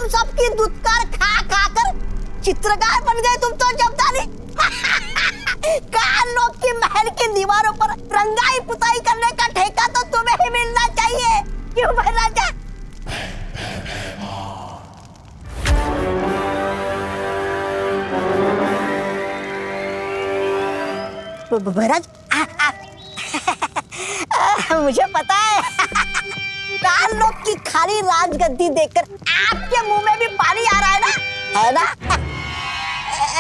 हम सबकी दुत्कार खा खा कर चित्रकार बन गए तुम तो जब्दानी। काल लोग की महल की दीवारों पर रंगाई पुताई करने का ठेका तो तुम्हें ही मिलना चाहिए, क्यों महाराजा? महाराज मुझे पता है काल लोग की खाली राजगद्दी देखकर आपके मुंह में भी पानी आ रहा है ना?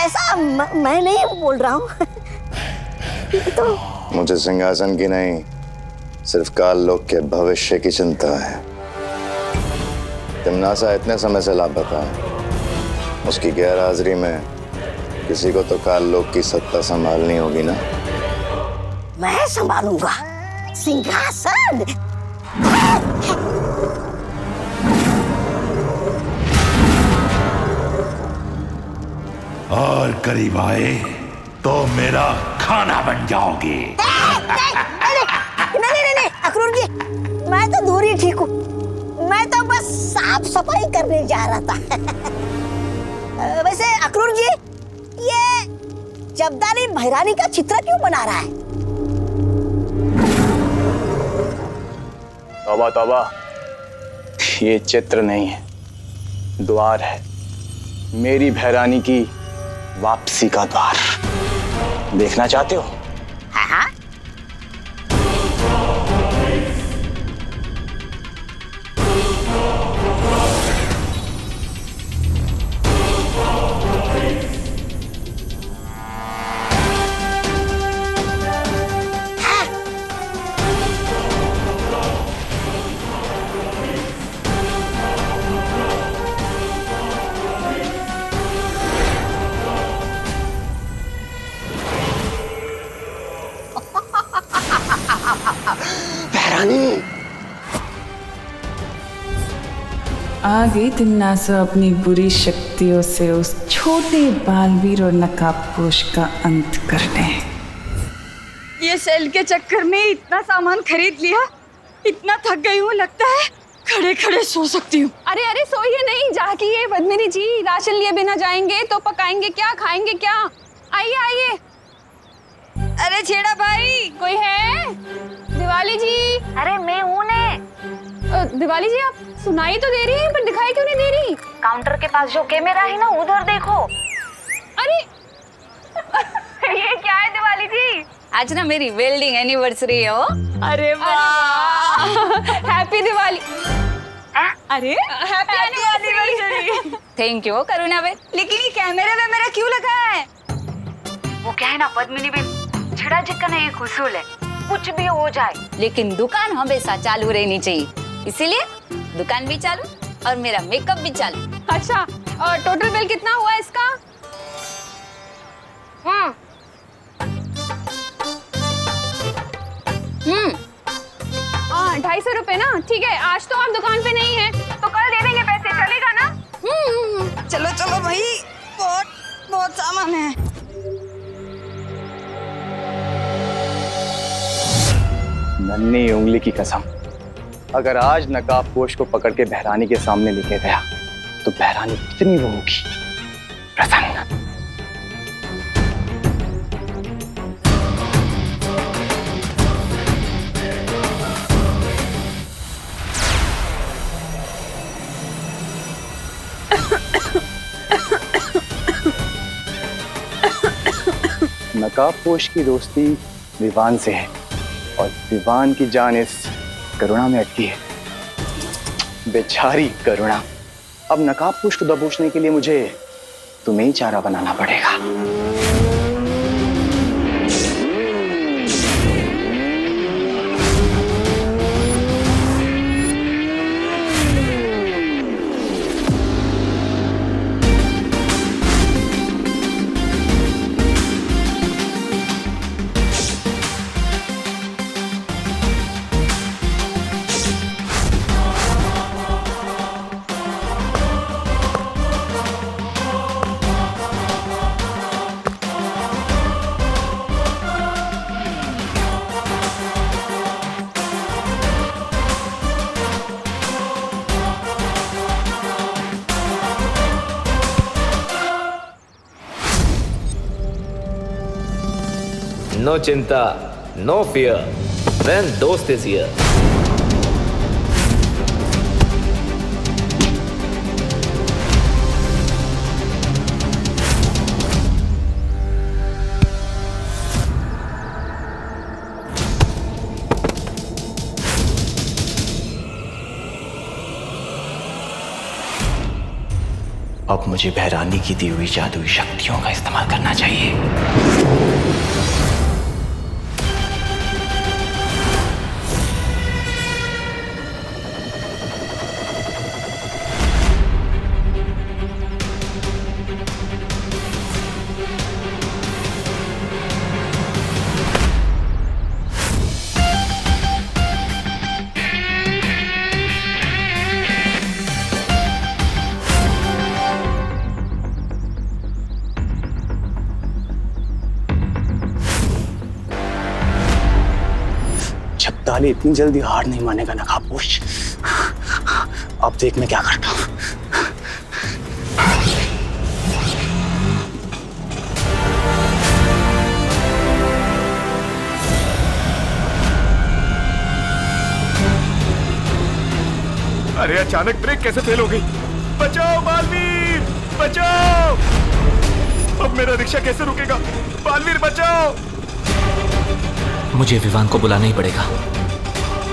ऐसा मैं नहीं बोल रहा हूँ। तो मुझे सिंहासन की नहीं, सिर्फ काल लोक के भविष्य की चिंता है। तिम्नासा इतने समय से लापता है, उसकी गैर हाजिरी में किसी को तो काल लोक की सत्ता संभालनी होगी ना। मैं संभालूंगा सिंहासन। और करीब आए तो मेरा खाना बन जाओगे। नहीं अखरूर जी, मैं तो दूर ही ठीक हूँ। मैं तो बस साफ सफाई करने जा रहा था। वैसे अखरूर जी, ये जब्दानी भैरानी का चित्र क्यों बना रहा है? तौबा तौबा, ये चित्र नहीं है, द्वार है। मेरी भैरानी की वापसी का द्वार। देखना चाहते हो? हाँ। आ गई तिम्नासा अपनी बुरी शक्तियों से उस छोटे बालवीर और नकाबपोश का अंत करने। ये सेल के चक्कर में इतना सामान खरीद लिया, इतना थक गई हूँ, लगता है खड़े खड़े सो सकती हूँ। अरे अरे सोइए नहीं, जागिए पद्मिनी जी। राशन लिए बिना जाएंगे तो पकाएंगे क्या, खाएंगे क्या? आइए आइए। अरे छेड़ा भाई, कोई है? दिवाली जी। अरे मैं हूँ ने। दिवाली जी, आप सुनाई तो दे रही हैं पर दिखाई क्यों नहीं दे रही? काउंटर के पास जो कैमरा है ना, उधर देखो। अरे ये क्या है दिवाली जी? आज ना मेरी वेल्डिंग एनिवर्सरी है। वो अरे वाह, हैप्पी दिवाली। अरे हैप्पी एनिवर्सरी। थैंक यू करुणा बहन, लेकिन ये कैमरे में मेरा क्यों लगा है? वो क्या है ना पद्मिनी बहन, छड़ा चिकन है, एक उसूल है, कुछ भी हो जाए लेकिन दुकान हमेशा चालू रहनी चाहिए, इसीलिए दुकान भी चालू और मेरा मेकअप भी चालू। अच्छा, और टोटल बिल कितना हुआ इसका? हाँ, 250 रुपए ना। ठीक है, आज तो आप दुकान पे नहीं है तो कल दे देंगे पैसे, चलेगा ना? चलो चलो भाई, बहुत बहुत सामान है। नन्ही उंगली की कसम, अगर आज नकाबपोश को पकड़ के भैरानी के सामने लेके गया तो भैरानी कितनी वो होगी प्रसन्न। नकाबपोश की दोस्ती विवान से है और विवान की जान इस करुणा में अटकी है। बेचारी करुणा, अब नकाबपोश को दबोचने के लिए मुझे तुम्हें ही चारा बनाना पड़ेगा। नो चिंता, नो फियर, when दोस्त is here. अब मुझे बहरानी की दी हुई जादुई शक्तियों का इस्तेमाल करना चाहिए। छपताली इतनी जल्दी हार नहीं मानेगा नकाबपोश। अब देख मैं क्या करता हूं। अरे अचानक ब्रेक कैसे फेल हो गई? बचाओ बालवीर, बचाओ! अब मेरा रिक्शा कैसे रुकेगा? बालवीर बचाओ! मुझे विवान को बुलाना ही पड़ेगा।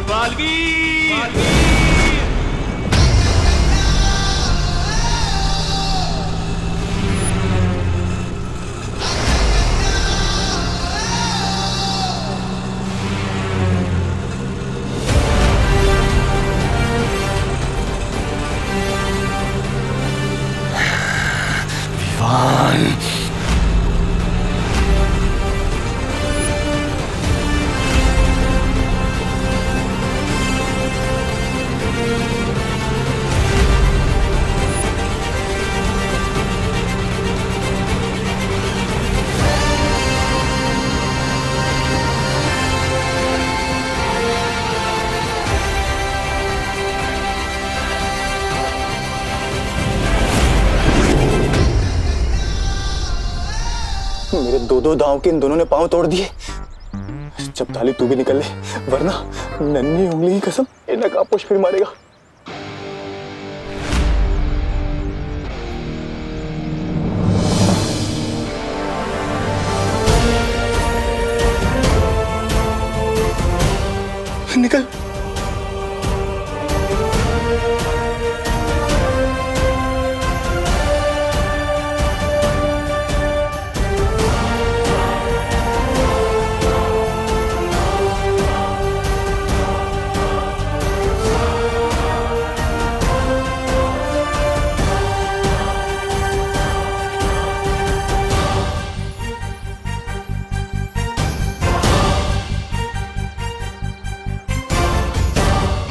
बालवीर! विवान! मेरे दो दांव के इन दोनों ने पांव तोड़ दिए। छपताली तू भी निकल ले, वरना नन्ही उंगली की कसम ये नकाबपोश फिर मारेगा। निकल।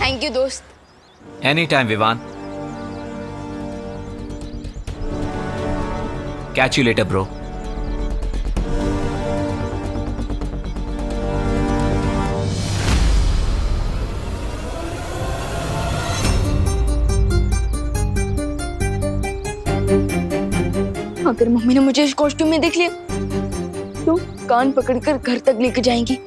थैंक यू दोस्त। Any time Vivaan. Catch you later bro. अगर मम्मी ने मुझे इस कॉस्ट्यूम में देख लिया तो कान पकड़कर घर तक लेकर जाएंगी।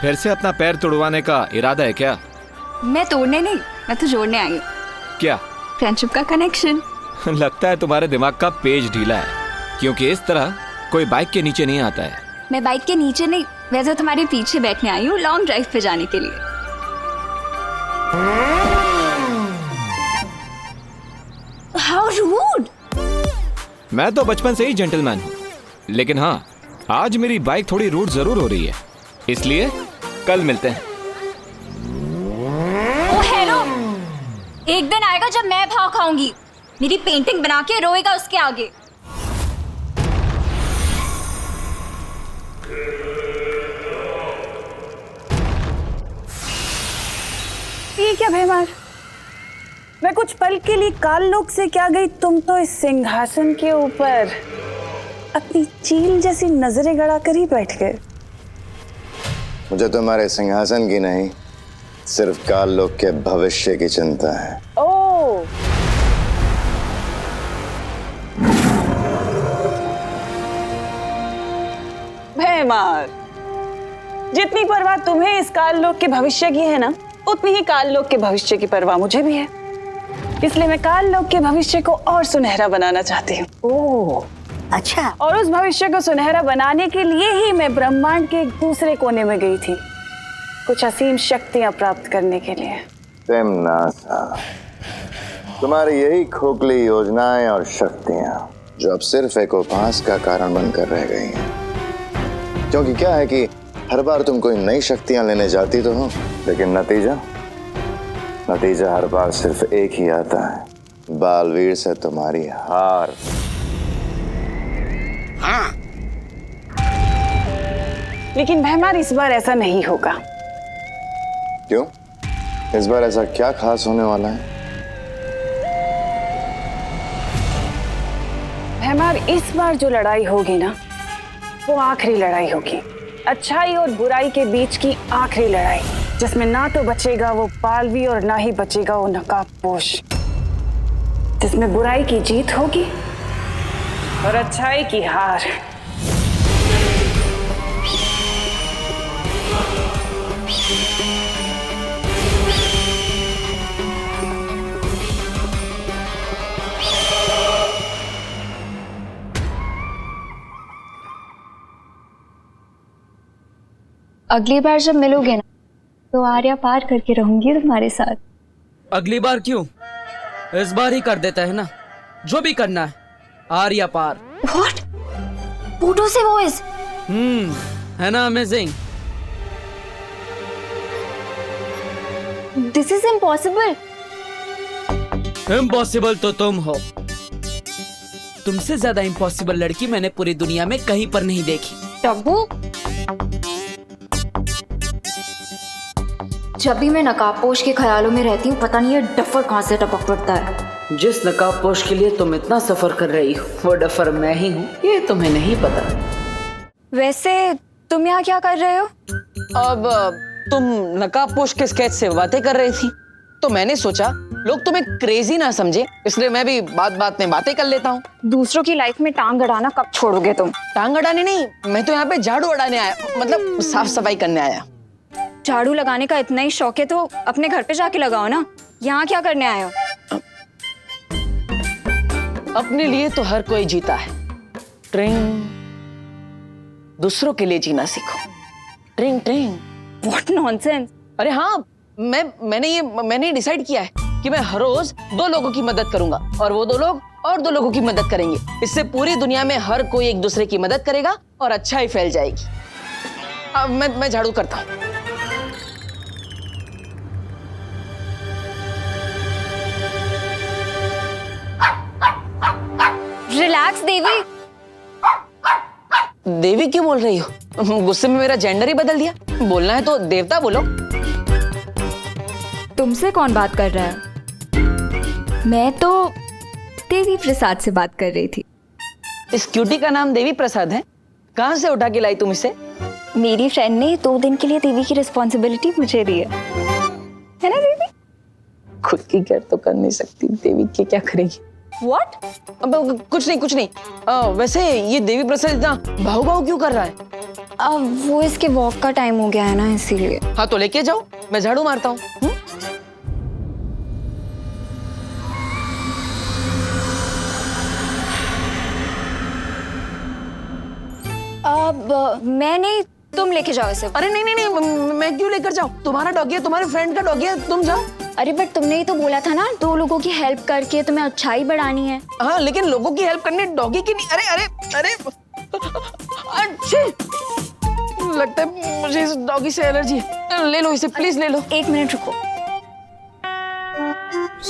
फिर से अपना पैर तोड़वाने का इरादा है क्या? मैं तोड़ने नहीं, मैं तो जोड़ने आई हूँ। क्या? फ्रेंडशिप का कनेक्शन। लगता है तुम्हारे दिमाग का पेज ढीला है, क्योंकि इस तरह कोई बाइक के नीचे नहीं आता है। मैं बाइक के नीचे नहीं, वैसे तुम्हारे पीछे बैठने आई हूँ लॉन्ग ड्राइव पे जाने के लिए। How rude! मैं तो बचपन से ही जेंटलमैन हूँ, लेकिन हाँ, आज मेरी बाइक थोड़ी रूड जरूर हो रही है, इसलिए कल मिलते हैं। ओ हेलो, एक दिन आएगा जब मैं भाव खाऊंगी। मेरी पेंटिंग बना के रोएगा उसके आगे। ये क्या भैमार, मैं कुछ पल के लिए काल लोक से क्या गई, तुम तो इस सिंहासन के ऊपर अपनी चील जैसी नजरें गड़ा कर ही बैठ गए। मुझे तुम्हारे सिंहासन की नहीं, सिर्फ काल लोक के भविष्य की चिंता है। ओ, भैमार, जितनी परवाह तुम्हें इस काल लोक के भविष्य की है ना, उतनी ही काल लोक के भविष्य की परवाह मुझे भी है। इसलिए मैं काल लोक के भविष्य को और सुनहरा बनाना चाहती हूँ। ओह, अच्छा। और उस भविष्य को सुनहरा बनाने के लिए ही मैं ब्रह्मांड के एक दूसरे कोने में गई थी, कुछ असीम शक्तियां प्राप्त करने के लिए। तिम्नासा, तुम्हारी यही खोखली योजनाएं और शक्तियां जो अब सिर्फ एक उपहास का कारण बनकर रह गई हैं। क्योंकि क्या है कि हर बार तुम कोई नई शक्तियां लेने जाती तो हो, लेकिन नतीजा हर बार सिर्फ एक ही आता है, बालवीर से तुम्हारी हार। हाँ। लेकिन भैमार, इस बार ऐसा नहीं होगा। क्यों? इस बार ऐसा क्या खास होने वाला है? भैमार, इस बार जो लड़ाई होगी ना, वो आखिरी लड़ाई होगी, अच्छाई और बुराई के बीच की आखिरी लड़ाई, जिसमें ना तो बचेगा वो बालवी और ना ही बचेगा वो नकाबपोश, जिसमें बुराई की जीत होगी और अच्छाई की हार। अगली बार जब मिलोगे ना, तो आर्या पार करके रहूंगी तुम्हारे साथ। अगली बार क्यों, इस बार ही कर देता है ना, जो भी करना है, आर्या पार। What? Pluto से वॉइस? है ना amazing? This is impossible. Impossible तो तुम हो। तुमसे ज्यादा इम्पॉसिबल लड़की मैंने पूरी दुनिया में कहीं पर नहीं देखी। टब्बू, जब भी मैं नकाबपोश के ख्यालों में रहती हूँ, पता नहीं ये डफर कहाँ से टपक पड़ता है। जिस नकाबपोश के लिए तुम इतना सफर कर रही हो, वो डफर मैं ही हूँ, ये तुम्हें नहीं पता। वैसे तुम यहाँ क्या कर रहे हो? अब तुम नकाबपोश के स्केच से बातें कर रही थी, तो मैंने सोचा लोग तुम्हें क्रेजी ना समझे, इसलिए मैं भी बात बात में बातें कर लेता हूँ। दूसरों की लाइफ में टांग अड़ाना कब छोड़ोगे तुम? टांग अड़ाने नहीं, मैं तो यहाँ पे झाड़ू अड़ाने आया, मतलब साफ सफाई करने आया। झाड़ू लगाने का इतना ही शौक है तो अपने घर पे जाके लगाओ ना, यहाँ क्या करने आए हो? अपने लिए तो हर कोई जीता है, ट्रिंग, दूसरों के लिए जीना सीखो। ट्रिंग ट्रिंग। What nonsense! अरे हाँ, मैंने डिसाइड किया है कि मैं हर रोज 2 लोगों की मदद करूंगा, और वो 2 लोग और 2 लोगों की मदद करेंगे। इससे पूरी दुनिया में हर कोई एक दूसरे की मदद करेगा और अच्छाई फैल जाएगी। अब मैं झाड़ू करता हूँ। रिलैक्स देवी। देवी क्यों बोल रही हो? गुस्से में मेरा जेंडर ही बदल दिया। बोलना है तो देवता बोलो। तुमसे कौन बात कर रहा है? मैं तो देवी प्रसाद से बात कर रही थी। इस क्यूटी का नाम देवी प्रसाद है? कहाँ से उठा के लाई तुम इसे? मेरी फ्रेंड ने 2 दिन के लिए देवी की रिस्पॉन्सिबिलिटी मुझे दी है ना देवी? खुद की केयर तो कर नहीं सकती, देवी की क्या करेगी? What? अब कुछ नहीं। वैसे ये देवी प्रसाद इतना भाव क्यों कर रहा है? अब वो इसके वॉक का टाइम हो गया है ना, इसीलिए। हाँ तो लेके जाओ, मैं झाड़ू मारता हूँ। अब मैं नहीं, तुम लेके जाओ इसे। अरे नहीं, मैं क्यों लेकर जाऊँ? तुम्हारा डॉगी है, तुम्हारे फ्रेंड का डॉगी है, तुम जाओ। अरे बट तुमने ही तो बोला था ना, 2 लोगों की हेल्प करके तुम्हें अच्छाई बढ़ानी है। हाँ, लेकिन लोगों की हेल्प करने डॉगी की नहीं। अरे अच्छे लगता है मुझे इस डॉगी से एलर्जी है। ले लो इसे, प्लीज ले लो। 1 मिनट रुको।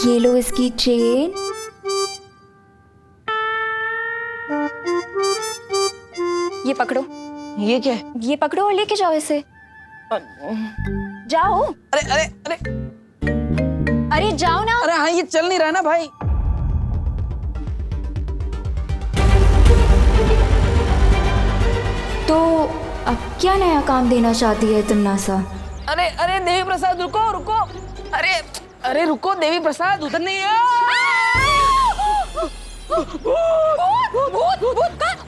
ये लो इसकी चेन। ये पकड़ो। ये क्या है? ये पकड़ो और लेके जाओ इसे। जाओ। अरे अरे जाओ ना। अरे हाँ, ये चल नहीं रहा ना भाई। तो अब क्या नया काम देना चाहती है तिमनासा? अरे अरे देवी प्रसाद रुको रुको। अरे अरे रुको देवी प्रसाद, उधर नहीं है।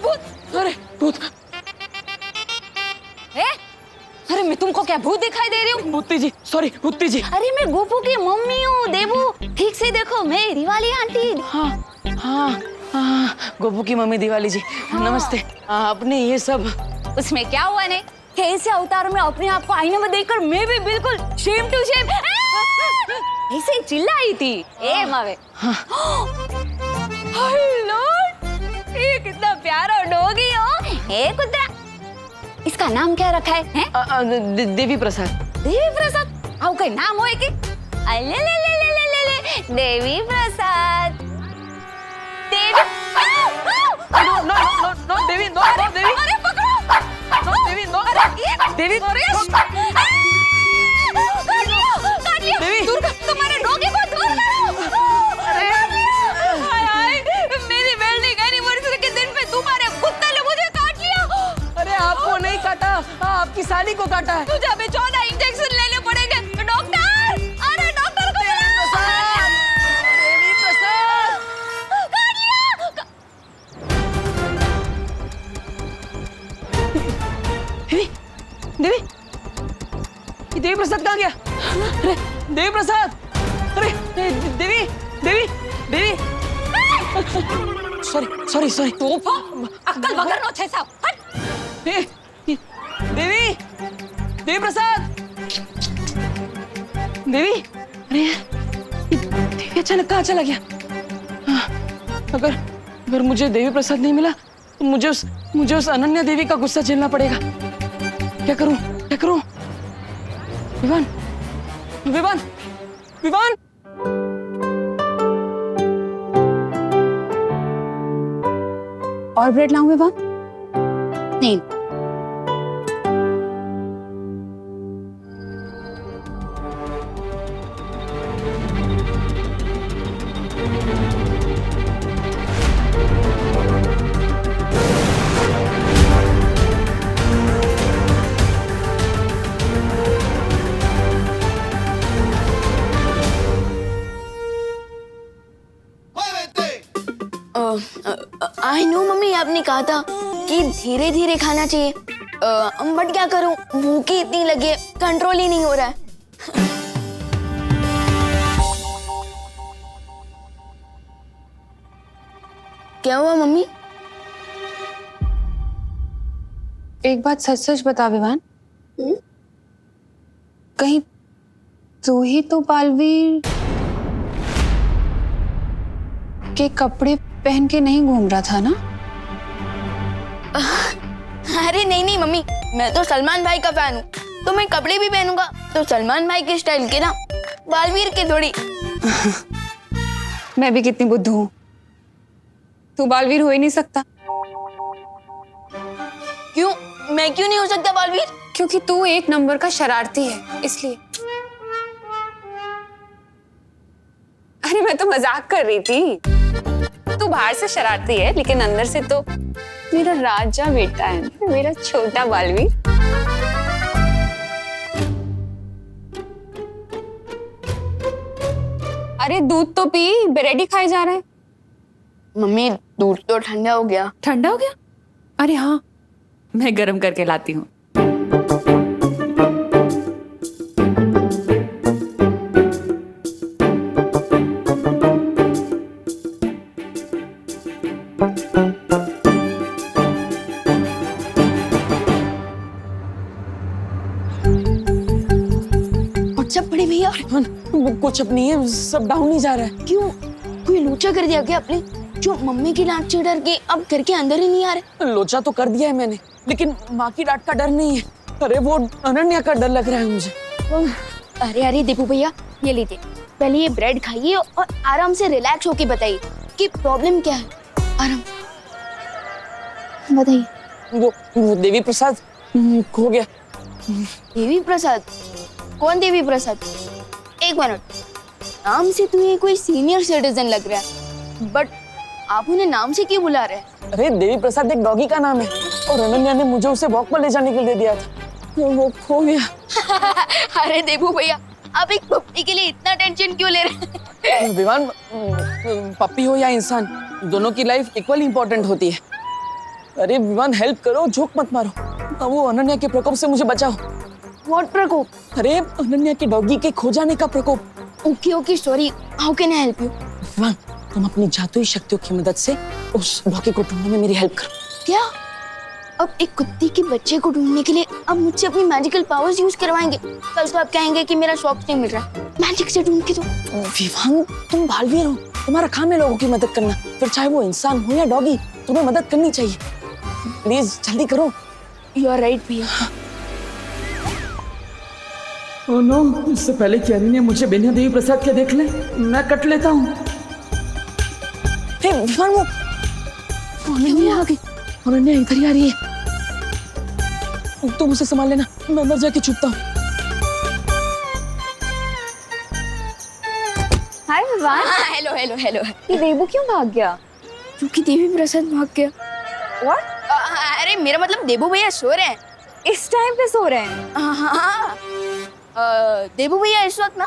भूत। अरे भूत। अरे मैं तुमको क्या भूत दिखाई दे रही हूँ? भूती जी, सॉरी भूती जी। अरे मैं गोपू की मम्मी हूँ देवू, ठीक से देखो, मैं दिवाली आंटी। हाँ हाँ हाँ, गोपू की मम्मी दिवाली जी। नमस्ते। आपने ये सब, उसमें क्या हुआ ने? कैसे अवतार में अपने आप को आईने में देखकर मैं भी बिल्कुल शेम टू शेम ऐसे चिल्लाई थी। ए मावे। हेलो, ये कितना प्यारा डॉगी हो। ए कुत्ता, इसका नाम क्या रखा है? देवी प्रसाद। देवी प्रसाद? आओ कोई नाम होए कि? अले ले ले ले ले ले ले देवी प्रसाद। देवी। नो नो नो नो देवी, नो नो देवी। अरे पकड़ो। नो देवी, नो देवी। काट लियो। देवी। दूर कर, तुम्हारे डॉगी को दूर करो। अरे हाय हाय, मेरी वेल्डिंग एनिवर्सरी के दिन पे तुम्हारे कुत्ते ने मुझे काट लिया। अरे आपको नहीं काटा, आपकी साली को काटा है। तुझे अभी 14 इंजेक्शन लेने पड़ेंगे। डॉक्टर, अरे डॉक्टर को बुलाओ। देवी प्रसाद। काट लिया। देवी, देवी, ये देवी प्रसाद कहाँ गया? अरे देवी प्रसाद, अरे Devi, Devi, Devi. Sorry sorry sorry. तोफा, अक्कल बगर नो छे साहब। हट। देवी, देवी प्रसाद, देवी। अरे ये देवी अचानक कहाँ चला गया? अगर मुझे देवी प्रसाद नहीं मिला तो मुझे उस अनन्या देवी का गुस्सा झेलना पड़ेगा। क्या करूं, क्या करूं? विवान, विवान, विवान। और ब्रेड लाऊं विवान? नहीं। आई नो मम्मी, आपने कहा था कि धीरे धीरे खाना चाहिए, बट क्या करूं, भूख ही इतनी लगी है, कंट्रोल ही नहीं हो रहा है। क्या हुआ मम्मी? एक बात सच सच बता विवान, कहीं तू ही तो बालवीर के कपड़े पहन के नहीं घूम रहा था ना? अरे नहीं नहीं मम्मी, मैं तो सलमान भाई का फैन हूँ, तो मैं कपड़े भी पहनूंगा तो सलमान भाई के स्टाइल के ना, बालवीर के थोड़ी। मैं भी कितनी बुद्धू हूँ, तू बालवीर हो ही नहीं सकता। क्यों? मैं क्यों नहीं हो सकता बालवीर? क्योंकि तू एक नंबर का शरारती है, इसलिए। अरे मैं तो मजाक कर रही थी, तू बाहर से शरारती है लेकिन अंदर से तो मेरा राजा बेटा है, मेरा छोटा बालवीर। अरे दूध तो पी, ब्रेड ही खाए जा रहा है। मम्मी दूध तो ठंडा हो गया। ठंडा हो गया? अरे हाँ, मैं गर्म करके लाती हूँ। सब बड़े भैया, कुछ अब नहीं है, सब डाउन ही जा रहा है। क्यों? कोई लोचा कर दिया क्या आपने, जो मम्मी की डांट से डर के अब घर के अंदर ही नहीं आ रहे? लोचा तो कर दिया है मैंने, लेकिन माँ की डांट का डर नहीं है। अरे वो अनन्या का डर लग रहा है मुझे। अरे अरे दीपू भैया, ये लीजिए, पहले ये ब्रेड खाइए और आराम से रिलैक्स होके बताइए कि प्रॉब्लम क्या है। आराम बताइए। वो देवी प्रसाद खो गया। देवी प्रसाद? कौन देवी प्रसाद? एक मिनट, नाम से तुम्हें कोई सीनियर सिटीजन लग रहा है, बट आप उन्हें नाम से क्यों बुला रहे हैं? अरे देवी प्रसाद एक डॉगी का नाम है और अनन्या ने मुझे उसे वॉक पर ले जाने के लिए दिया था, वो खो गया। अरे देबू भैया, आप एक पप्पी के लिए इतना टेंशन क्यों ले रहे हैं? विवान, पप्पी हो या इंसान, दोनों की लाइफ इक्वल इम्पोर्टेंट होती है। अरे विवान, हेल्प करो, जोक मत मारो। अब वो अनन्या के प्रकोप से मुझे बचाओ। व्हाट प्रकोप? अरे अनन्या के डॉगी के खो जाने का प्रकोप। Okay okay, sorry, how can I help you? Vivaan, तुम अपनी जादुई शक्तियों की मदद से उस डॉगी को ढूंढने में मेरी हेल्प करो। क्या? अब एक कुत्ते के बच्चे को ढूंढने के लिए अब मुझसे अपनी मैजिकल पावर्स यूज करवाएंगे? कल तो आप कहेंगे कि मेरा सॉक्स नहीं मिल रहा, मैजिक से ढूंढ के दो। विवान, तुम बालवीर हो, तुम्हारा काम है लोगों की मदद करना, फिर चाहे वो इंसान हो या डॉगी, तुम्हें मदद करनी चाहिए। प्लीज जल्दी करो। यू आर राइट भैया। ओह नो, इससे पहले कि अनी ने मुझे बिना देवी प्रसाद के देख ले, मैं कट लेता हूँ। हे विवान, वो अनन्या आ गई। अनन्या इधर ही आ रही है। तुम उसे संभाल लेना, मैं अंदर जाके छुपता हूँ। Hi Vivaan. Hello hello hello. ये देबू क्यों भाग गया? क्योंकि देवी प्रसाद भाग गया। What? अरे मेरा मतलब देबू भैया सो रहे हैं। इस टाइम पे सो रहे हैं? हाँ। देबू भैया इस वक्त ना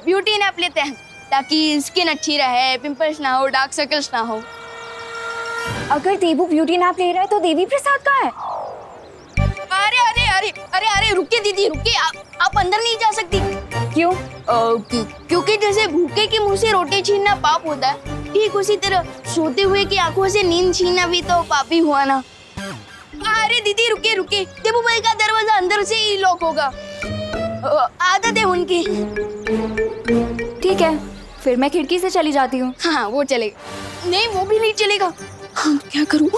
ब्यूटी नैप लेते हैं ताकि स्किन अच्छी रहे, पिंपल्स ना हो, डार्क सर्कल्स ना हो। अगर देबू ब्यूटी नैप ले रहा है तो देवी प्रसाद कहाँ है? अरे अरे अरे अरे अरे रुकिए दीदी, रुकिए, आप अंदर नहीं जा सकती। क्यों? क्योंकि जैसे भूखे के मुंह से रोटी छीनना पाप होता है, ठीक उसी तरह सोते हुए की आंखों से नींद छीनना भी तो पाप ही हुआ ना। अरे दीदी रुकिए रुकिए, देबू भाई का दरवाजा अंदर से ही लॉक होगा, आदत है उनकी। ठीक है, फिर मैं खिड़की से चली जाती हूँ। हाँ वो चलेगा। नहीं वो भी नहीं चलेगा। हाँ क्या करूँ?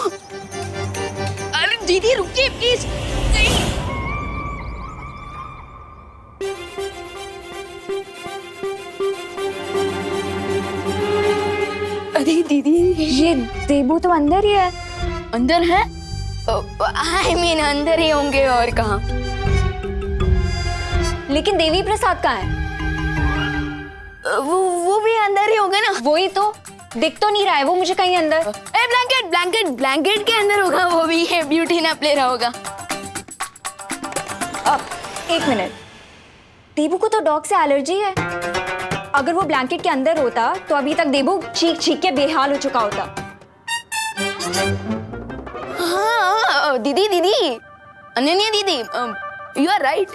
अरे दीदी रुकिए प्लीज। नहीं। अरे दीदी, ये देबू तो अंदर ही है। अंदर है? आई मीन अंदर ही होंगे और कहाँ। लेकिन देवी प्रसाद कहाँ है? वो भी अंदर ही होगा ना। वही तो, दिख तो नहीं रहा है वो मुझे कहीं अंदर। ब्लैंकेट ब्लैंकेट ब्लैंकेट के अंदर होगा, वो भी है, ब्यूटी नैप ले रहा होगा। एक मिनट, देबू को तो डॉग से एलर्जी है। अगर वो ब्लैंकेट के अंदर होता तो अभी तक देबू चीख चीख के बेहाल हो चुका होता। हाँ दीदी दीदी, अनन्या दीदी, यू आर राइट,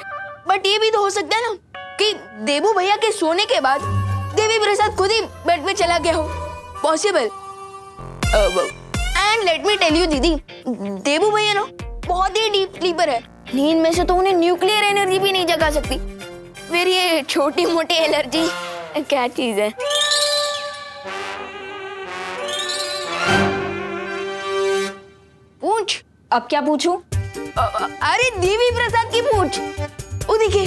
बट ये भी तो हो सकता है ना कि देबू भैया के सोने के बाद देवी प्रसाद खुद ही बेड पे चला गया हो। Possible. And let me tell you दीदी, देबू भैया ना बहुत ही डीप स्लीपर है, नींद में से तो उन्हें न्यूक्लियर एनर्जी भी नहीं जगा सकती। फिर ये छोटी मोटी एलर्जी क्या चीज है? पूछ। अब क्या पूछूं? अरे देवी प्रसाद की पूछ। वो देखिए।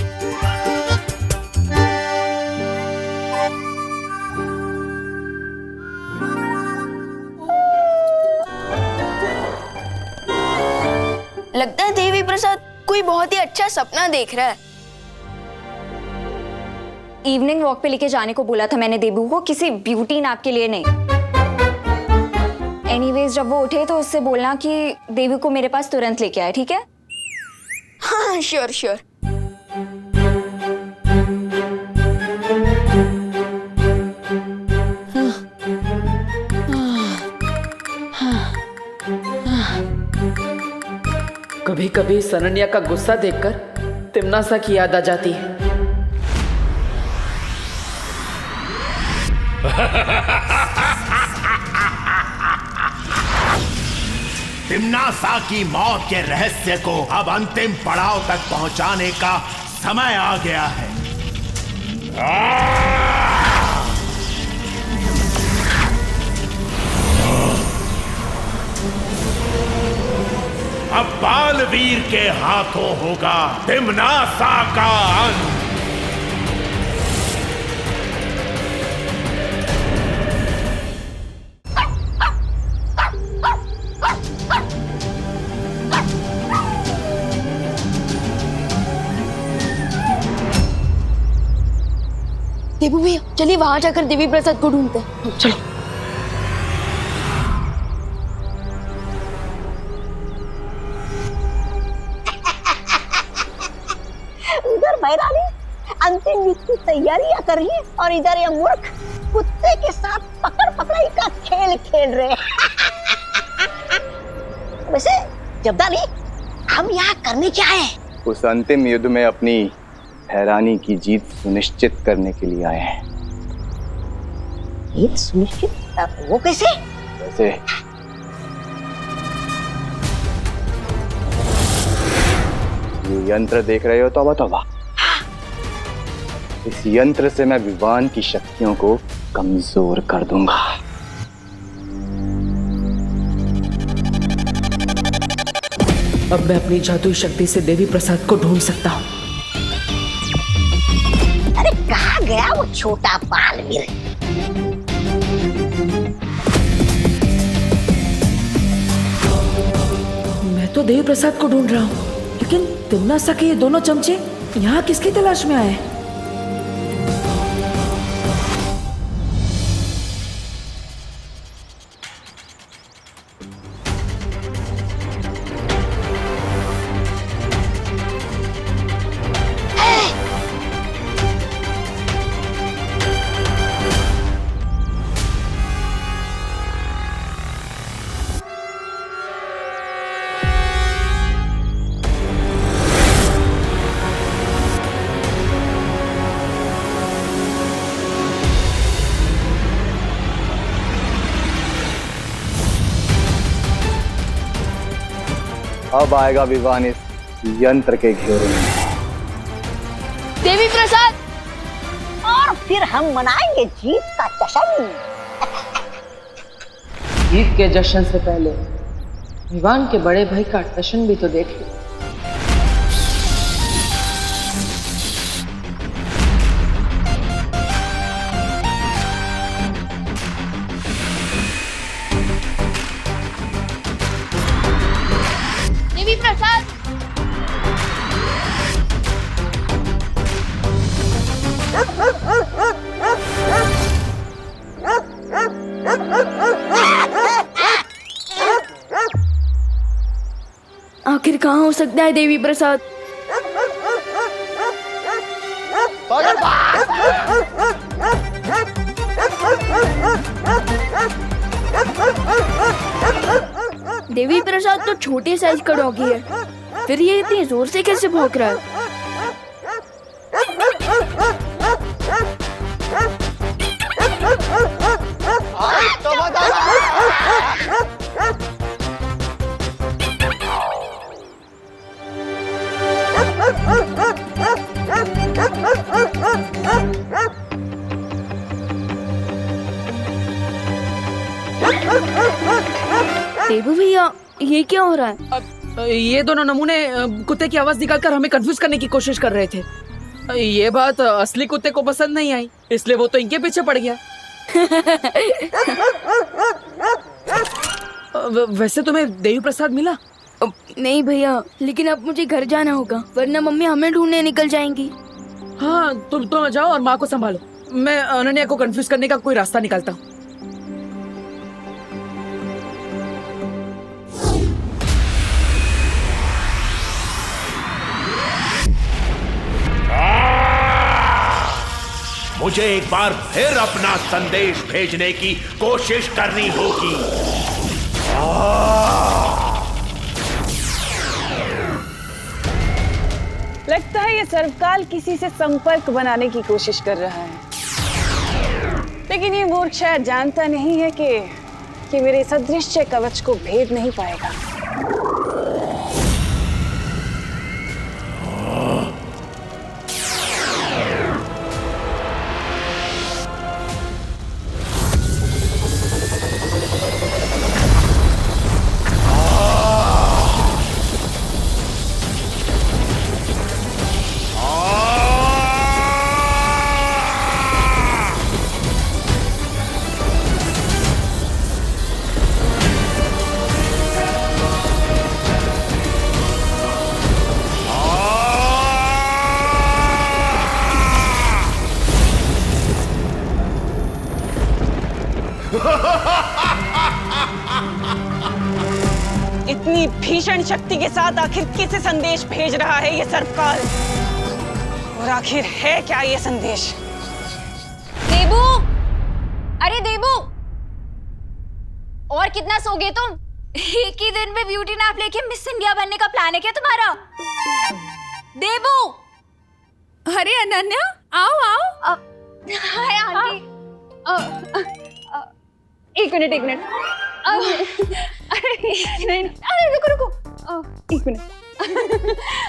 लगता है देवी प्रसाद कोई बहुत ही अच्छा सपना देख रहा है। इवनिंग वॉक पे लेके जाने को बोला था मैंने देबू को, किसी ब्यूटी नैप के लिए नहीं। एनीवेज जब वो उठे तो उससे बोलना कि देवी को मेरे पास तुरंत लेके आए, ठीक है? हाँ श्योर श्योर। कभी कभी अनन्या का गुस्सा देखकर तिम्नासा की याद आ जाती है। तिम्नासा की मौत के रहस्य को अब अंतिम पड़ाव तक पहुंचाने का समय आ गया है। अब बालवीर के हाथों होगा तिम्नासा का अंत। देबू भैया चलिए वहां जाकर देवी प्रसाद को ढूंढते हैं। चलो। उधर भैरानी अंतिम युद्ध की तैयारियां कर रही है और इधर ये मूर्ख कुत्ते के साथ पकड़ पकड़ाई का खेल खेल रहे हैं। वैसे जब्दाली, हम यहाँ करने क्या है? उस अंतिम युद्ध में अपनी हैरानी की जीत सुनिश्चित करने के लिए आए हैं। जीत सुनिश्चित? वो कैसे? वैसे ये यंत्र देख रहे हो तौबा तौबा, इस यंत्र से मैं विवान की शक्तियों को कमजोर कर दूंगा। अब मैं अपनी जादुई शक्ति से देवी प्रसाद को ढूंढ सकता हूँ। अरे कहाँ गया वो छोटा बालवीर? मैं तो देवी प्रसाद को ढूंढ रहा हूँ, लेकिन तिम्नासा के ये दोनों चमचे यहाँ किसकी तलाश में आए? अब आएगा विवान इस यंत्र के घेरे में। देवी प्रसाद, और फिर हम मनाएंगे जीत का जश्न। जीत के जश्न से पहले विवान के बड़े भाई का जश्न भी तो देख लो। देवी प्रसाद, आखिर कहाँ हो सकता है देवी प्रसाद? देवी प्रसाद तो छोटे साइज का डॉगी है, फिर ये इतनी जोर से कैसे भौंक रहा है? देबू भैया, ये क्या हो रहा है? ये दोनों नमूने कुत्ते की आवाज निकालकर हमें कंफ्यूज करने की कोशिश कर रहे थे। ये बात असली कुत्ते को पसंद नहीं आई, इसलिए वो तो इनके पीछे पड़ गया। वैसे तुम्हें देवी प्रसाद मिला? नहीं भैया, लेकिन अब मुझे घर जाना होगा, वरना मम्मी हमें ढूंढने निकल जाएंगी। हाँ, तुम तो जाओ और माँ को संभालो। मैं अनन्या को कंफ्यूज करने का कोई रास्ता निकालता हूँ। मुझे एक बार फिर अपना संदेश भेजने की कोशिश करनी होगी। लगता है ये सर्वकाल किसी से संपर्क बनाने की कोशिश कर रहा है, लेकिन ये मूर्ख शायद जानता नहीं है कि मेरे इस अदृश्य कवच को भेद नहीं पाएगा। इतनी भीषण शक्ति के साथ आखिर किसे संदेश भेज रहा है ये सर्पकाल? और आखिर है क्या ये संदेश? देबू, अरे देबू, और कितना सोगे तुम? एक ही दिन में ब्यूटी नैप लेके मिस इंडिया बनने का प्लान है क्या तुम्हारा? देबू। अरे अनन्या, आओ आओ। Hi aunty. एक मिनट एक मिनट। नहीं, अरे रुको रुको, एक मिनट।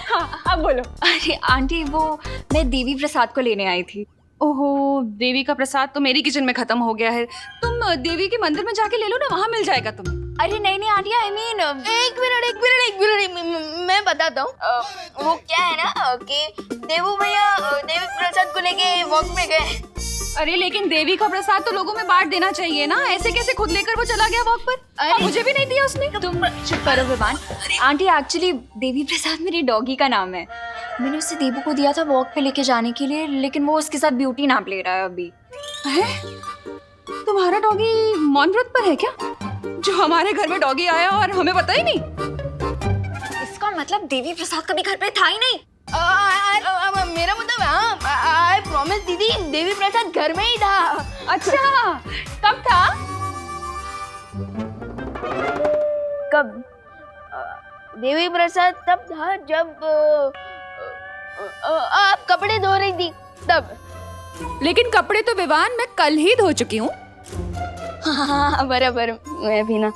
हाँ अब बोलो। अरे आंटी, वो मैं देवी प्रसाद को लेने आई थी। ओहो, देवी का प्रसाद तो मेरी किचन में खत्म हो गया है। तुम देवी के मंदिर में जाके ले लो ना, वहाँ मिल जाएगा तुम्हें। अरे नहीं नहीं आंटी, आई मीन एक मिनट मैं बताता हूँ। वो क्या है ना कि देवू भैया देवी प्रसाद को लेके वॉक में गए। अरे लेकिन देवी का प्रसाद तो लोगों में बांट देना चाहिए ना, ऐसे कैसे खुद लेकर वो चला गया वॉक पर? अरे मुझे भी नहीं दिया उसने। तुम चुप करो विवान। आंटी, एक्चुअली देवी प्रसाद मेरी डॉगी का नाम है। मैंने उसे देवू को दिया था वॉक पे लेके जाने के लिए, लेकिन वो उसके साथ ब्यूटी नैप ले रहा है अभी। है? तुम्हारा डॉगी मौन व्रत पर है क्या? जो हमारे घर में डॉगी आया और हमें पता ही नहीं। इसका मतलब देवी प्रसाद कभी घर पे था ही नहीं। मेरा मतलब आई प्रॉमिस दीदी, देवी प्रसाद घर में ही था। अच्छा, कब था? कब? देवी प्रसाद तब था जब आप कपड़े धो रही थी तब। लेकिन कपड़े तो विवान मैं कल ही धो चुकी हूँ। हाँ बराबर, मैं भी ना।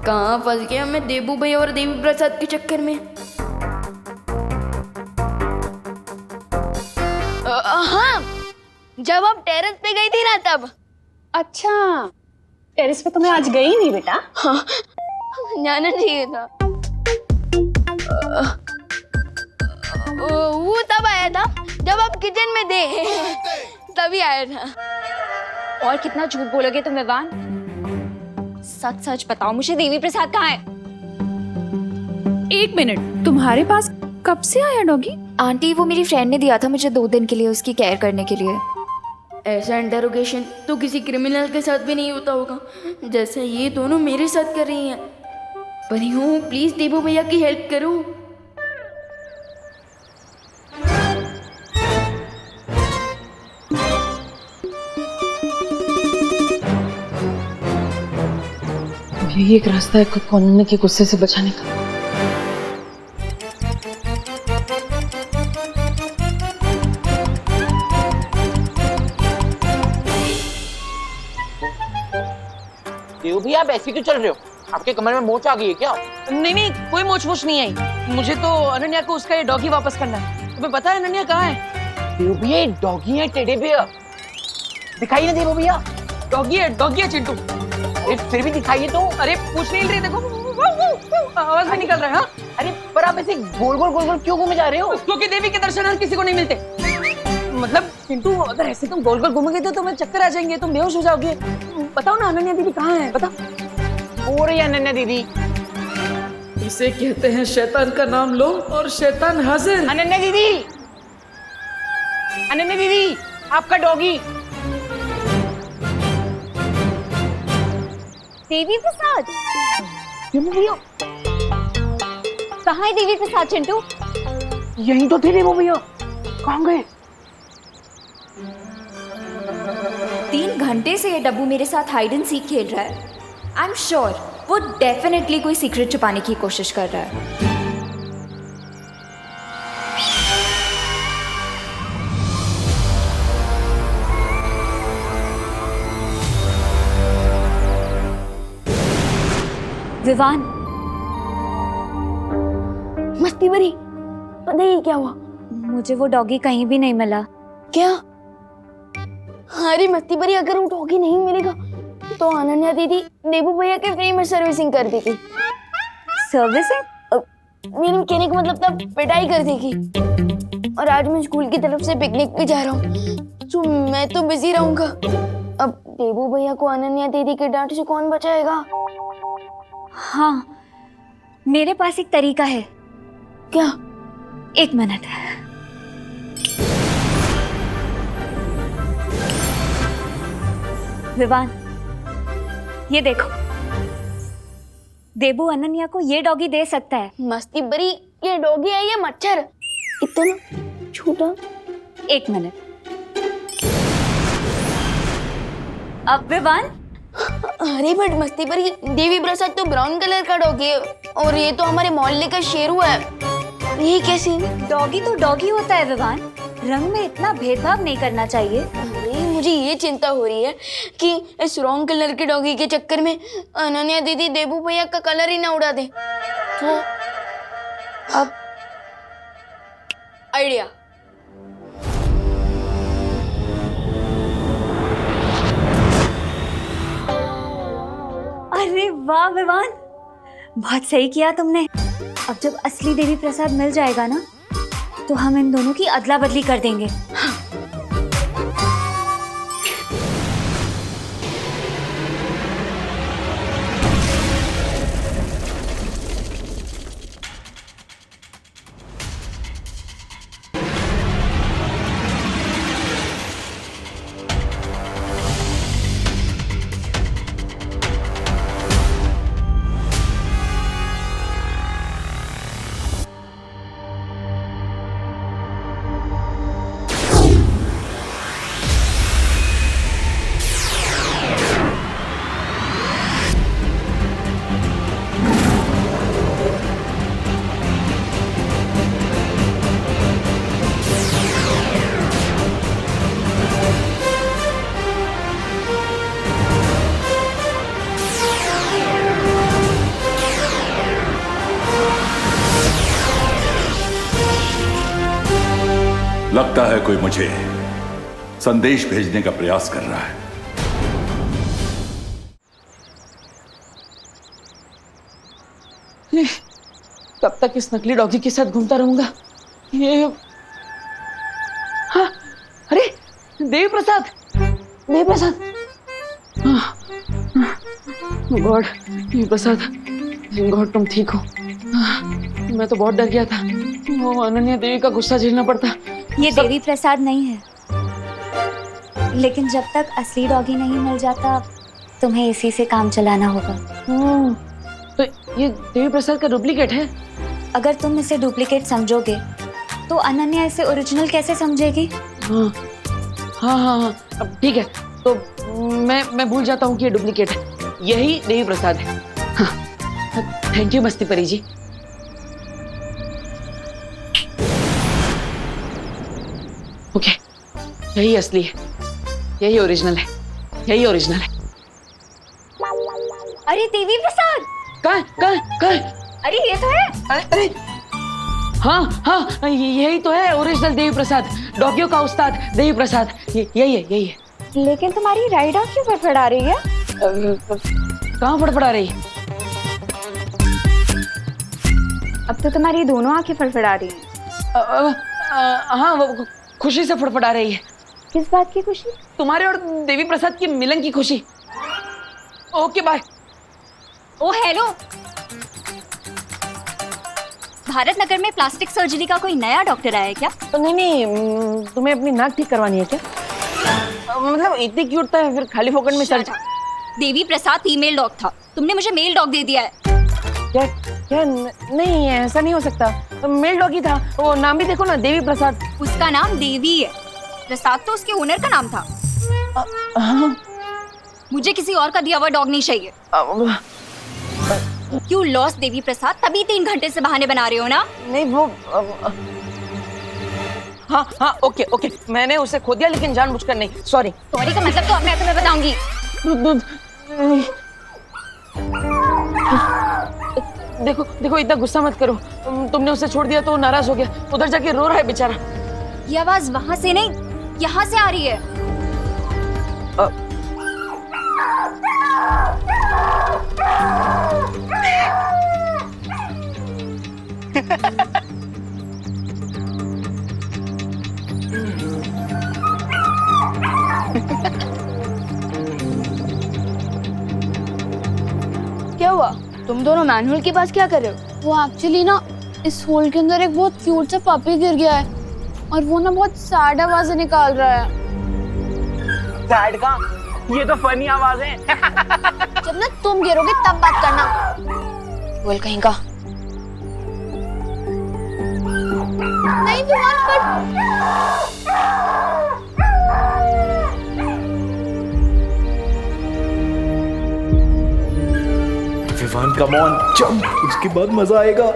कहाँ फंस गया मैं देबू भैया और देवी प्रसाद के चक्कर में। हाँ, जब आप टेरेस पे गई थी ना तब। अच्छा, टेरेस पे तो मैं आज गई नहीं बेटा। हाँ, जाना चाहिए था। वो तब आया था जब आप किचन में थे, तभी आया था। और कितना झूठ बोलोगे तुम विवान? सच सच बताओ मुझे, देवी प्रसाद कहाँ है? एक मिनट, तुम्हारे पास कब से आया डॉगी? आंटी, वो मेरी फ्रेंड ने दिया था मुझे 2 दिन के लिए उसकी केयर करने के लिए। ऐसा इंटरोगेशन तो किसी क्रिमिनल के साथ भी नहीं होता होगा, जैसा ये दोनों मेरे साथ कर रही हैं। बनी हूँ, प्लीज देबू भैया की हेल्प करो। यही एक रास्ता है खुद को अनन्या के गुस्से से बचाने का। देव भैया, आप ऐसे क्यों चल रहे हो? आपके कमर में मोच आ गई है क्या? नहीं नहीं, कोई मोच वोच नहीं आई। मुझे तो अनन्या को उसका ये डॉगी वापस करना है। तुम्हें पता है अनन्या कहाँ है? देव भैया, डॉगी है टेडी बियर। दिखाई ना देव भैया। डॉगी है चिंटू। अरे फिर भी दिखाइए तो। अरे पूछ नहीं रही, देखो आवाज भी निकल रहा है। हाँ? अरे पर आप ऐसे गोल गोल क्यों घूमे जा रहे हो? क्योंकि देवी के दर्शन हर किसी को नहीं मिलते। मतलब चिंटू, अगर ऐसे तुम गोल गोल घूमोगे तो तुम्हें चक्कर आ जाएंगे, तुम बेहोश हो जाओगे। बताओ ना अनन्या दीदी कहाँ है, बताओ। हो रही है अनन्या दीदी। इसे कहते हैं शैतान का नाम लो और शैतान हाजिर। अनन्या दीदी, अनन्या दीदी, आपका डॉगी। देवी प्रसाद? कहाँ है देवी प्रसाद चिंटू? यहीं तो थे देव भैया, कहाँ गए? 3 घंटे से ये डब्बू मेरे साथ हाइड एंड सीक खेल रहा है। आई एम श्योर वो डेफिनेटली कोई सीक्रेट छुपाने की कोशिश कर रहा है। विवान, मस्ती भरी, पता ही क्या हुआ? मुझे वो डॉगी कहीं भी नहीं मिला। क्या? अरे मस्ती भरी, अगर वो डॉगी नहीं मिलेगा तो अनन्या दीदी देबू भैया के फ्री में सर्विसिंग कर देगी। सर्विसिंग? मेरे कहने का मतलब तब पिटाई कर देगी। और आज मैं स्कूल की तरफ से पिकनिक पे जा रहा हूँ, तो मैं तो बिजी रहूंगा। अब देबू भैया को अनन्या दीदी के डांट से कौन बचाएगा? हाँ, मेरे पास एक तरीका है। क्या? 1 मिनट। विवान, ये देखो, देबू अनन्या को ये डॉगी दे सकता है। मस्ती बरी, ये डॉगी है ये मच्छर, इतना छोटा। एक मिनट। अब विवान, अरे बट मस्ती बरी, देवी प्रसाद तो ब्राउन कलर का डॉगी है और ये तो हमारे मोहल्ले का शेरू है, ये कैसे? डॉगी तो डॉगी होता है विवान, रंग में इतना भेदभाव नहीं करना चाहिए। अरे मुझे ये चिंता हो रही है कि इस रॉन्ग कलर के डॉगी के चक्कर में अनन्या दीदी देबू भैया का कलर ही ना उड़ा दे। तो अब आइडिया। अरे वाह विवान, बहुत सही किया तुमने। अब जब असली देवी प्रसाद मिल जाएगा ना, तो हम इन दोनों की अदला बदली कर देंगे। लगता है कोई मुझे संदेश भेजने का प्रयास कर रहा है। कब तक इस नकली डॉगी के साथ घूमता रहूंगा? ये हाँ, अरे देवी प्रसाद, देवी प्रसाद, गॉड, देवी प्रसाद, गॉड तुम ठीक हो। मैं तो बहुत डर गया था, वो अनन्या देवी का गुस्सा झेलना पड़ता। ये देवी प्रसाद नहीं है, लेकिन जब तक असली डॉगी नहीं मिल जाता, तुम्हें इसी से काम चलाना होगा। तो ये देवी प्रसाद का डुप्लीकेट है? अगर तुम इसे डुप्लीकेट समझोगे, तो अनन्या इसे ओरिजिनल कैसे समझेगी? हाँ हाँ हाँ हाँ, अब ठीक है, तो मैं भूल जाता हूँ कि ये डुप्लीकेट है, यही देवी प्रसाद है। हाँ, थैंक यू मस्ती परी जी। ओके, यही असली है, यही ओरिजिनल है, यही ओरिजिनल है। अरे देवी प्रसाद, कहाँ? अरे ये तो है। अरे हाँ हाँ, यही तो है ओरिजिनल देवी प्रसाद, डॉगियों का उस्ताद देवी प्रसाद, यही है। लेकिन तुम्हारी राइड आँख क्यों फड़फड़ा रही है? कहाँ फड़फड़ा रही है? अब तो तुम्हारी दोनों आंखें फड़फड़ा रही हैं। हाँ, वो खुशी से फड़फड़ा रही है। किस बात की खुशी? तुम्हारे और देवी प्रसाद की मिलन की खुशी। Okay bye. Oh hello, Bharat Nagar में प्लास्टिक सर्जरी का कोई नया डॉक्टर आया है क्या? नहीं, तुम्हें अपनी नाक ठीक करवानी है क्या? मतलब इतनी क्यूट था, फिर खाली फोकट में surgery? Devi Prasad female dog था, तुमने मुझे मेल डॉग दे दिया है। क्या? नहीं, ऐसा नहीं हो सकता, मेल डॉगी था, वो नाम भी देखो ना, देवी प्रसाद। उसका नाम देवी है, प्रसाद तो उसके ओनर का नाम था। मुझे किसी और का दिया हुआ डॉग नहीं चाहिए। यू लॉस्ट देवी प्रसाद, तभी 3 घंटे से बहाने बना रहे हो ना? नहीं वो हाँ, ओके, मैंने उसे खो दिया, लेकिन जानबूझकर नहीं। सॉरी का मतलब तो मैं तुम्हें बताऊंगी। देखो इतना गुस्सा मत करो, तुमने उसे छोड़ दिया तो वो नाराज हो गया, उधर जाके रो रहा है बेचारा। ये आवाज वहां से नहीं, यहाँ से आ रही है। क्या हुआ? तुम दोनों मैनुअल के पास क्या कर रहे हो? वो एक्चुअली ना इस होल के अंदर एक बहुत क्यूट सा पपी गिर गया है और वो ना बहुत सैड आवाजें निकाल रहा है। सैड का? ये तो फनी आवाज है। जब ना तुम गिरोगे तब बात करना। बोल कहीं का। नहीं Vivaan Vivaan come on jump, उसके बाद मजा आएगा।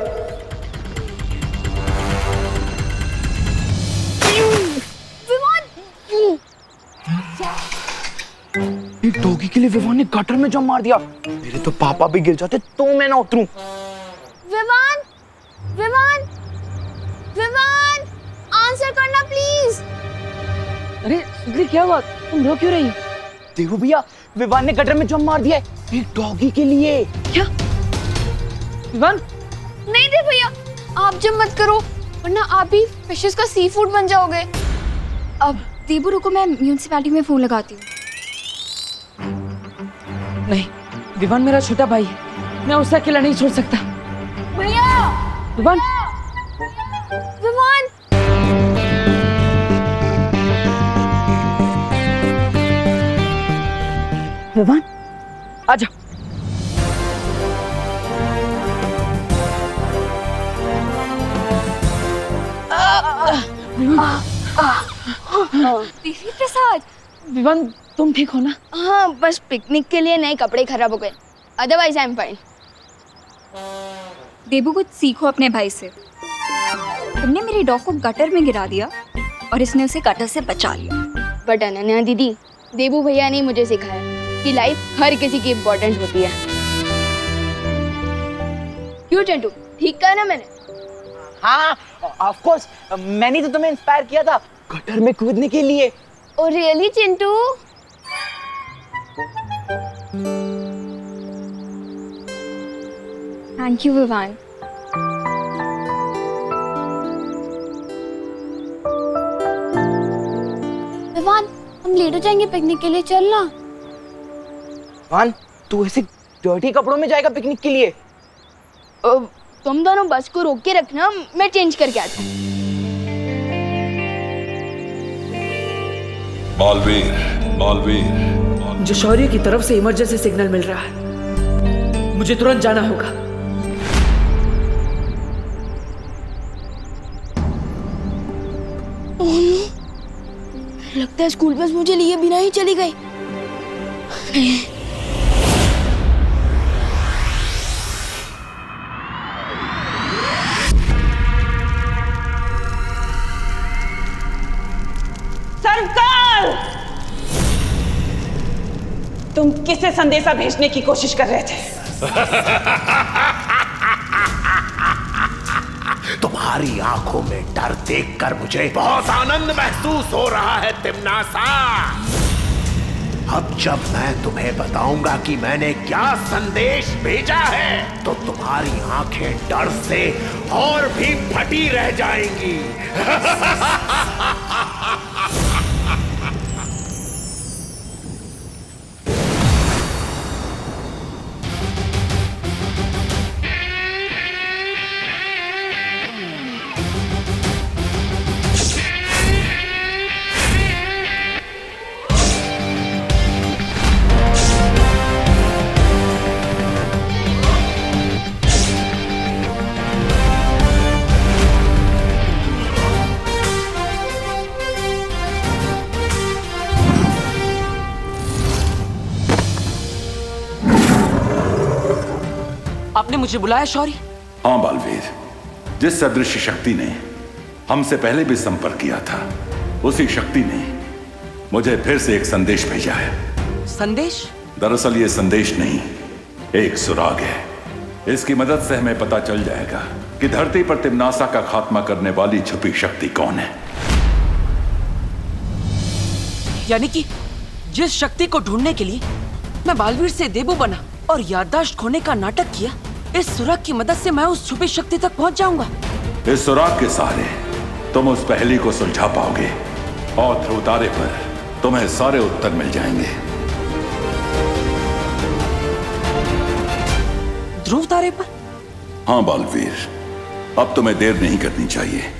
एक डॉगी के लिए विवान ने गटर में जंप मार दिया। मेरे तो पापा भी गिर जाते तो मैं ना उतरूं। विवान विवान विवान आंसर करना प्लीज। अरे सुधरी क्या हुआ, तुम रो क्यों रही हो? देखो भैया, विवान ने गटर में जंप मार दिया है एक डॉगी के लिए। क्या विवान? नहीं दे भैया, आप जब मत करो वरना आप भी फिशेस का सी फूड बन जाओगे। अब देबू रुको, मैं म्यूनिसिपैलिटी में फोन लगाती हूँ। नहीं, विवान मेरा छोटा भाई है, मैं उसे अकेला नहीं छोड़ सकता। भैया विवान विवान विवान आजा। देवी प्रसाद, विवान तुम ठीक हो ना? हाँ, बस पिकनिक के लिए नए कपड़े खराब हो गए, अदरवाइज आई एम फाइन। देबू कुछ सीखो अपने भाई से। तुमने मेरे डॉग को गटर में गिरा दिया और इसने उसे गटर से बचा लिया। बट अनन्या दीदी, देबू भैया ने मुझे सिखाया कि लाइफ हर किसी की इम्पोर्टेंट होती है। क्यों चंटू, ठीक कहा ना मैंने? हाँ ऑफ कोर्स, मैंने तो तुम्हें इंस्पायर किया था गटर में कूदने के लिए। Oh really Chintu? Thank you Vivaan. Vivaan, हम लेट हो जाएंगे पिकनिक के लिए, चलना। विवान, तू ऐसे डर्टी कपड़ों में जाएगा पिकनिक के लिए? तुम दोनों बस को रोक के रखना, मैं चेंज करके आता हूँ। बालवीर, बालवीर, जो शौर्य की तरफ से इमरजेंसी सिग्नल मिल रहा है, मुझे तुरंत जाना होगा। लगता है स्कूल बस मुझे लिए बिना ही चली गई। सरकार, तुम किसे संदेशा भेजने की कोशिश कर रहे थे? तुम्हारी आंखों में डर देखकर मुझे बहुत आनंद महसूस हो रहा है तिम्नासा। अब जब मैं तुम्हें बताऊंगा कि मैंने क्या संदेश भेजा है तो तुम्हारी आंखें डर से और भी फटी रह जाएंगी। आपने मुझे बुलाया शौर्य? हाँ बालवीर, जिस सदृश शक्ति ने हमसे पहले भी संपर्क किया था उसी शक्ति ने मुझे फिर से एक संदेश भेजा है। संदेश? दरअसल ये संदेश नहीं, एक सुराग है। इसकी मदद से हमें पता चल जाएगा कि धरती पर तिम्नासा का खात्मा करने वाली छुपी शक्ति कौन है। यानी कि जिस शक्ति को ढूंढने के लिए मैं बालवीर से देबू बना और याददाश्त खोने का नाटक किया, इस सुराग की मदद से मैं उस छुपी शक्ति तक पहुंच जाऊंगा। इस सुराग के सहारे तुम उस पहेली को सुलझा पाओगे और ध्रुव तारे पर तुम्हें सारे उत्तर मिल जाएंगे। ध्रुव तारे पर? हाँ बालवीर, अब तुम्हें देर नहीं करनी चाहिए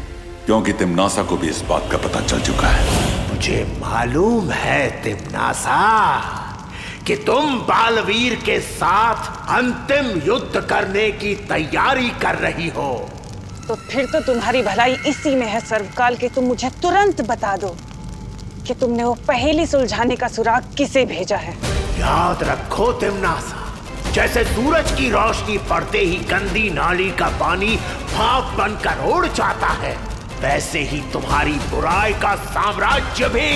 क्योंकि तिम्नासा को भी इस बात का पता चल चुका है। मुझे मालूम है तिम्नासा, कि तुम बालवीर के साथ अंतिम युद्ध करने की तैयारी कर रही हो। तो फिर तो तुम्हारी भलाई इसी में है सर्वकाल कि तुम मुझे तुरंत बता दो कि तुमने वो पहेली सुलझाने का सुराग किसे भेजा है। याद रखो तिम्नासा, जैसे सूरज की रोशनी पड़ते ही गंदी नाली का पानी भाप बनकर उड़ जाता है, वैसे ही तुम्हारी बुराई का साम्राज्य भी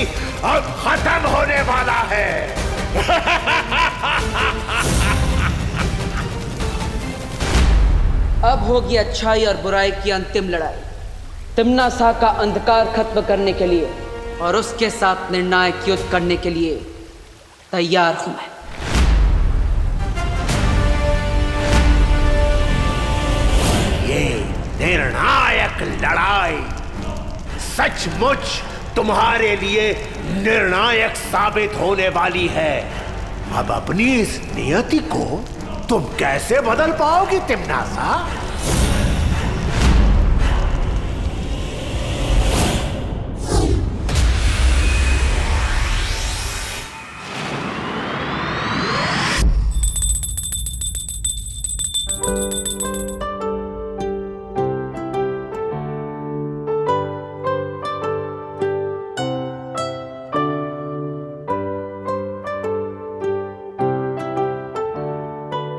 अब खत्म होने वाला है। अब होगी अच्छाई और बुराई की अंतिम लड़ाई। तिम्नासा का अंधकार खत्म करने के लिए और उसके साथ निर्णायक युद्ध करने के लिए तैयार हूं मैं। ये निर्णायक लड़ाई सचमुच तुम्हारे लिए निर्णायक साबित होने वाली है। अब अपनी इस नियति को तुम कैसे बदल पाओगी तिम्नासा?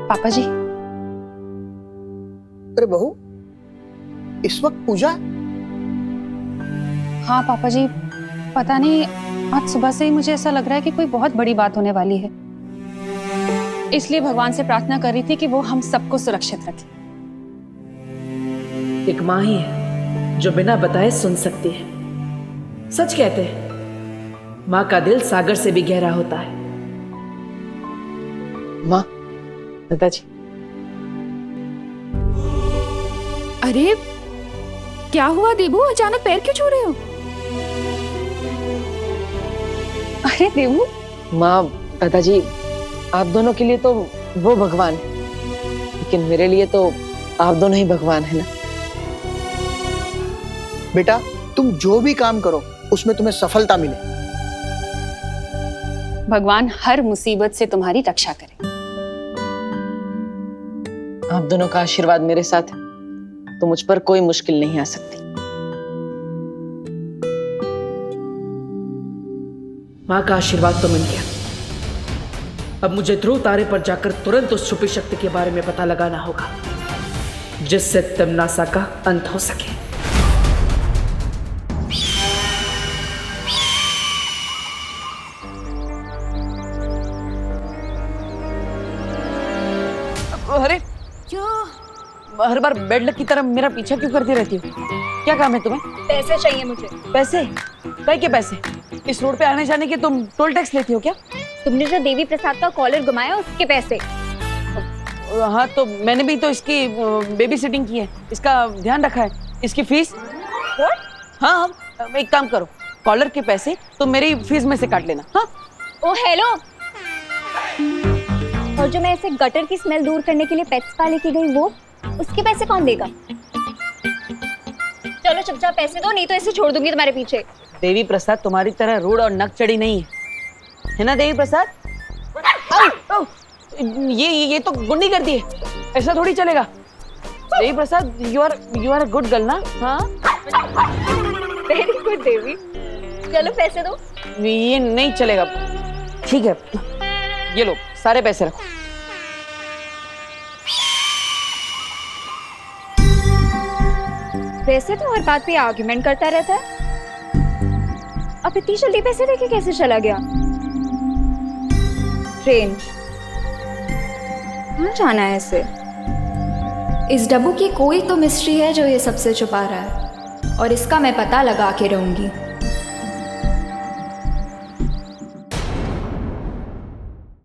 पापा जी। अरे बहू, इस वक्त पूजा? हाँ पापा जी, पता नहीं आज सुबह से ही मुझे ऐसा लग रहा है कि कोई बहुत बड़ी बात होने वाली है, इसलिए भगवान से प्रार्थना कर रही थी कि वो हम सबको सुरक्षित रखे। एक माँ ही है जो बिना बताए सुन सकती है। सच कहते हैं माँ का दिल सागर से भी गहरा होता है। माँ, दादाजी। अरे क्या हुआ देबू, अचानक पैर क्यों छू रहे हो? अरे देबू। माँ, दादाजी, आप दोनों के लिए तो वो भगवान है, लेकिन मेरे लिए तो आप दोनों ही भगवान है ना। बेटा, तुम जो भी काम करो उसमें तुम्हें सफलता मिले। भगवान हर मुसीबत से तुम्हारी रक्षा करे। आप दोनों का आशीर्वाद मेरे साथ है तो मुझ पर कोई मुश्किल नहीं आ सकती। माँ का आशीर्वाद तो मिल गया। अब मुझे ध्रुव तारे पर जाकर तुरंत उस छुपी शक्ति के बारे में पता लगाना होगा जिससे तिम्नासा का अंत हो सके। अरे हर बार बेड लक की तरह मेरा पीछा क्यों करती रहती हो? क्या काम है तुम्हें? पैसे चाहिए मुझे। पैसे? काय के पैसे? इस रोड पे आने जाने के तुम टोल टैक्स लेती हो क्या? तुमने जो देवी प्रसाद का कॉलर घुमाया उसके पैसे। हाँ, तो मैंने भी तो इसकी बेबी सिटिंग की है, इसका ध्यान रखा है। इसकी फीस? हाँ, एक काम करो, कॉलर के पैसे तुम मेरी फीस में से काट लेना। हाँ? ओ हेलो, और जो मैं ऐसे गटर की स्मेल दूर करने के लिए पेट्स स्पा लेके गई वो, उसके पैसे कौन देगा? चलो चुपचाप पैसे दो, नहीं तो ऐसे छोड़ दूंगी तुम्हारे पीछे। देवी प्रसाद तुम्हारी तरह रूड और नक चढ़ी नहीं है ना देवी प्रसाद? आओ, ये तो गुंडी कर दी है, ऐसा थोड़ी चलेगा। Devi Prasad, you are a good girl ना? हाँ, वेरी गुड देवी। चलो पैसे दो। ये नहीं चलेगा। ठीक है, ये लो सारे पैसे रखो। वैसे तो हर बात पे आर्ग्यूमेंट करता रहता है, अब इतनी जल्दी पैसे देके कैसे चला गया? ट्रेन कहाँ जाना है इसे? इस डब्बू की कोई तो मिस्ट्री है जो ये सबसे छुपा रहा है, और इसका मैं पता लगा के रहूंगी।